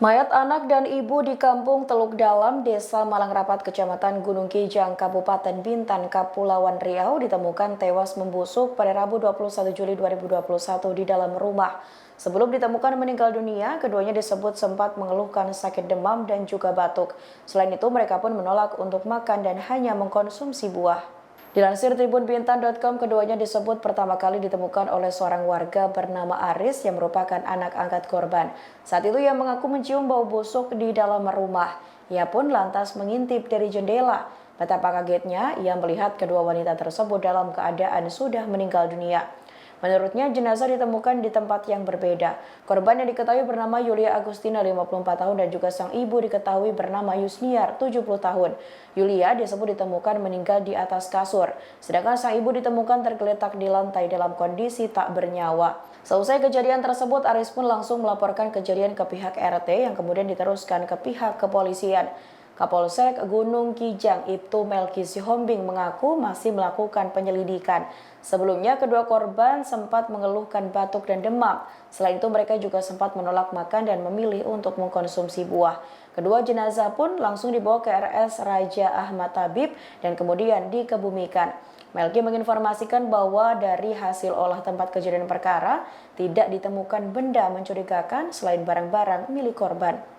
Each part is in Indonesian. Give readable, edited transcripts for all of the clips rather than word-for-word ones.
Mayat anak dan ibu di kampung Teluk Dalam, Desa Malangrapat, Kecamatan Gunung Kijang, Kabupaten Bintan, Kepulauan Riau ditemukan tewas membusuk pada Rabu 21 Juli 2021 di dalam rumah. Sebelum ditemukan meninggal dunia, keduanya disebut sempat mengeluhkan sakit demam dan juga batuk. Selain itu, mereka pun menolak untuk makan dan hanya mengkonsumsi buah. Dilansir tribunbintan.com, keduanya disebut pertama kali ditemukan oleh seorang warga bernama Aris yang merupakan anak angkat korban. Saat itu ia mengaku mencium bau busuk di dalam rumah. Ia pun lantas mengintip dari jendela. Betapa kagetnya ia melihat kedua wanita tersebut dalam keadaan sudah meninggal dunia. Menurutnya, jenazah ditemukan di tempat yang berbeda. Korban yang diketahui bernama Yulia Agustina, 54 tahun, dan juga sang ibu diketahui bernama Yusniar, 70 tahun. Yulia disebut ditemukan meninggal di atas kasur, sedangkan sang ibu ditemukan tergeletak di lantai dalam kondisi tak bernyawa. Seusai kejadian tersebut, Aris pun langsung melaporkan kejadian ke pihak RT yang kemudian diteruskan ke pihak kepolisian. Kapolsek Gunung Kijang Ibtu Melki Sihombing mengaku masih melakukan penyelidikan. Sebelumnya, kedua korban sempat mengeluhkan batuk dan demam. Selain itu, mereka juga sempat menolak makan dan memilih untuk mengkonsumsi buah. Kedua jenazah pun langsung dibawa ke RS Raja Ahmad Tabib dan kemudian dikebumikan. Melki menginformasikan bahwa dari hasil olah tempat kejadian perkara tidak ditemukan benda mencurigakan selain barang-barang milik korban.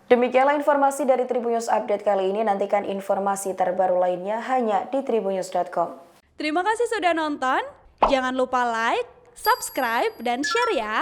Demikianlah informasi dari Tribun News Update kali ini. Nantikan informasi terbaru lainnya hanya di tribunnews.com. Terima kasih sudah nonton. Jangan lupa like, subscribe, dan share ya.